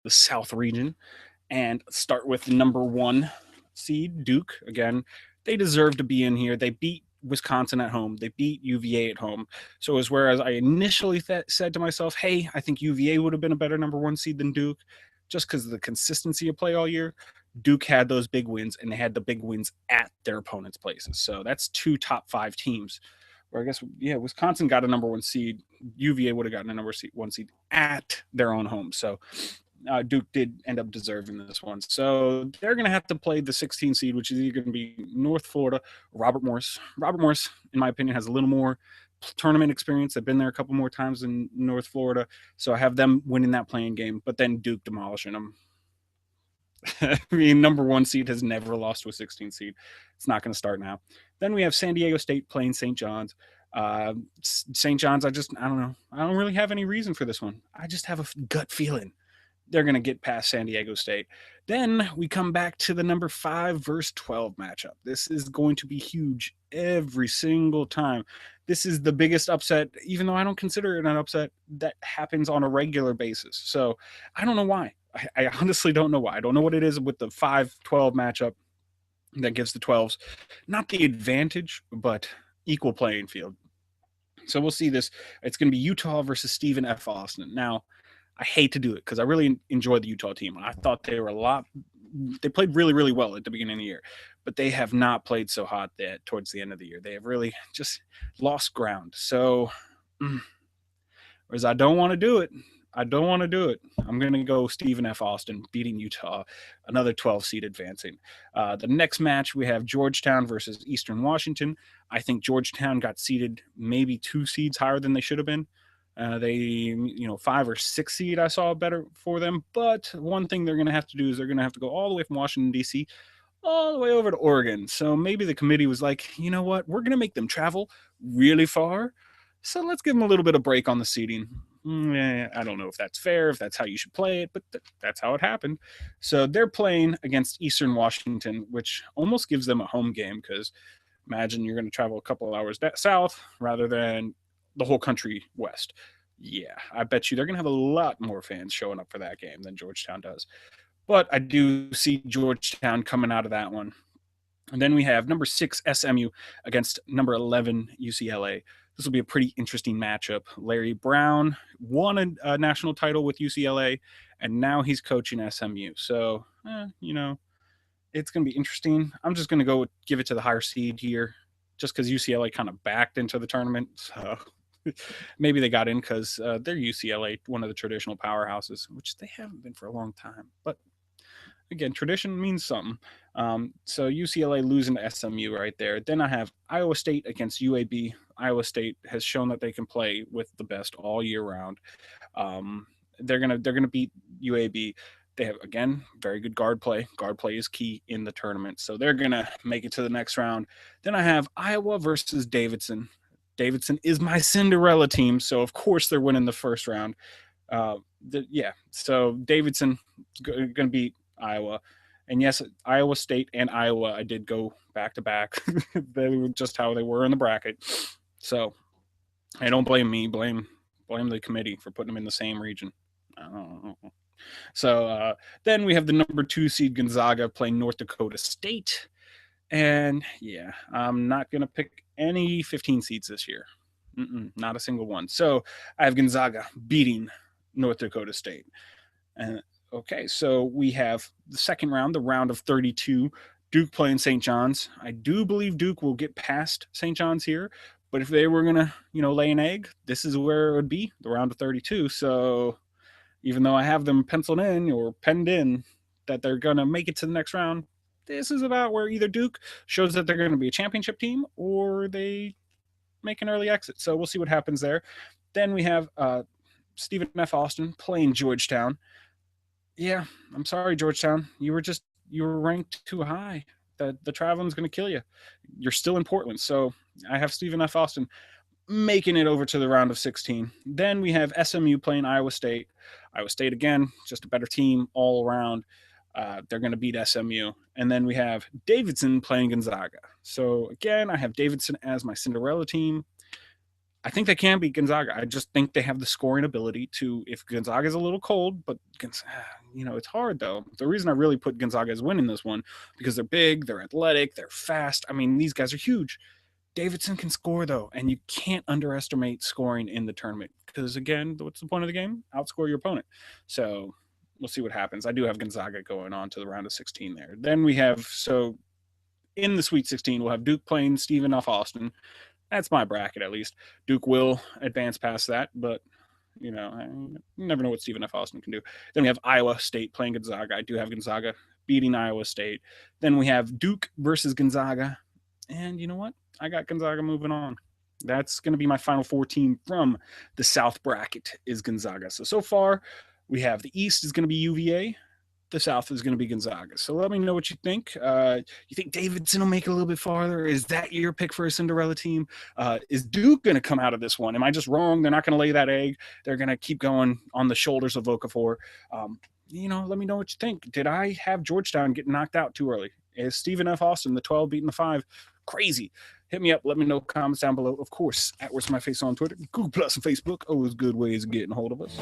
the South region and start with the number one seed, Duke. Again, they deserve to be in here. They beat Wisconsin at home. They beat UVA at home. So as whereas I initially said to myself, hey, I think UVA would have been a better number one seed than Duke, just because of the consistency of play all year. Duke had those big wins, and they had the big wins at their opponents' places. So that's two top five teams. Where I guess, yeah, Wisconsin got a number one seed. UVA would have gotten a one seed at their own home. So Duke did end up deserving this one. So they're going to have to play the 16 seed, which is either going to be North Florida, Robert Morris. Robert Morris, in my opinion, has a little more tournament experience. They've been there a couple more times in North Florida. So I have them winning that playing game, but then Duke demolishing them. I mean, number one seed has never lost to a 16 seed. It's not going to start now. Then we have San Diego State playing St. John's. St. John's, I don't know. I don't really have any reason for this one. I just have a gut feeling they're going to get past San Diego State. Then we come back to the number 5 versus 12 matchup. This is going to be huge every single time. This is the biggest upset, even though I don't consider it an upset, that happens on a regular basis. So I don't know why. I honestly don't know why. I don't know what it is with the 5-12 matchup that gives the 12s not the advantage, but equal playing field. So we'll see this. It's going to be Utah versus Stephen F. Austin. Now, I hate to do it because I really enjoyed the Utah team. I thought they were they played really, really well at the beginning of the year, but they have not played so hot that towards the end of the year. They have really just lost ground. So, whereas I don't want to do it, I'm going to go Stephen F. Austin beating Utah, another 12 seed advancing. The next match, we have Georgetown versus Eastern Washington. I think Georgetown got seeded maybe 2 seeds higher than they should have been. They, 5 or 6 seed I saw better for them. But one thing they're going to have to do is they're going to have to go all the way from Washington, D.C., all the way over to Oregon. So maybe the committee was like, you know what? We're going to make them travel really far. So let's give them a little bit of break on the seeding. I don't know if that's fair, if that's how you should play it, but that's how it happened. So they're playing against Eastern Washington, which almost gives them a home game because imagine you're going to travel a couple of hours south rather than the whole country west. Yeah, I bet you they're going to have a lot more fans showing up for that game than Georgetown does. But I do see Georgetown coming out of that one. And then we have number 6 SMU against number 11 UCLA. This will be a pretty interesting matchup. Larry Brown won a national title with UCLA, and now he's coaching SMU. So, it's going to be interesting. I'm just going to give it to the higher seed here, just because UCLA kind of backed into the tournament. So maybe they got in because they're UCLA, one of the traditional powerhouses, which they haven't been for a long time. But again, tradition means something. So UCLA losing to SMU right there. Then I have Iowa State against UAB. Iowa State has shown that they can play with the best all year round. They're gonna beat UAB. They have again very good guard play. Guard play is key in the tournament, so they're gonna make it to the next round. Then I have Iowa versus Davidson. Davidson is my Cinderella team, so of course they're winning the first round. So Davidson gonna beat Iowa. And yes, Iowa State and Iowa, I did go back to back. They were just how they were in the bracket. So I don't blame me. Blame the committee for putting them in the same region. So then we have the number 2 seed Gonzaga playing North Dakota State. And yeah, I'm not going to pick any 15 seeds this year. Not a single one. So I have Gonzaga beating North Dakota State. And okay, so we have the second round, the round of 32, Duke playing St. John's. I do believe Duke will get past St. John's here, but if they were going to, lay an egg, this is where it would be, the round of 32. So even though I have them penciled in or penned in that they're going to make it to the next round, this is about where either Duke shows that they're going to be a championship team or they make an early exit. So we'll see what happens there. Then we have Stephen F. Austin playing Georgetown. Yeah, I'm sorry, Georgetown. You were ranked too high. The traveling's going to kill you. You're still in Portland. So I have Stephen F. Austin making it over to the round of 16. Then we have SMU playing Iowa State. Iowa State, again, just a better team all around. They're going to beat SMU. And then we have Davidson playing Gonzaga. So again, I have Davidson as my Cinderella team. I think they can beat Gonzaga. I just think they have the scoring ability to, if Gonzaga is a little cold, but it's hard though. The reason I really put Gonzaga as winning this one, because they're big, they're athletic, they're fast. I mean, these guys are huge. Davidson can score though, and you can't underestimate scoring in the tournament because again, what's the point of the game? Outscore your opponent. So we'll see what happens. I do have Gonzaga going on to the round of 16 there. Then we have in the Sweet 16 we'll have Duke playing Stephen F. Austin. That's my bracket at least. Duke will advance past that, but you never know what Stephen F. Austin can do. Then we have Iowa State playing Gonzaga. I do have Gonzaga beating Iowa State. Then we have Duke versus Gonzaga. And you know what? I got Gonzaga moving on. That's going to be my Final Four team from the South bracket is Gonzaga. So far, we have the East is going to be UVA. The South is going to be Gonzaga. So let me know what you think. You think Davidson will make it a little bit farther? Is that your pick for a Cinderella team? Is Duke going to come out of this one? Am I just wrong? They're not going to lay that egg. They're going to keep going on the shoulders of Okafor. Let me know what you think. Did I have Georgetown get knocked out too early? Is Stephen F. Austin, the 12 beating the 5, crazy? Hit me up. Let me know. Comments down below. Of course, at Where's My Face on Twitter, Google Plus, and Facebook. Always good ways of getting a hold of us.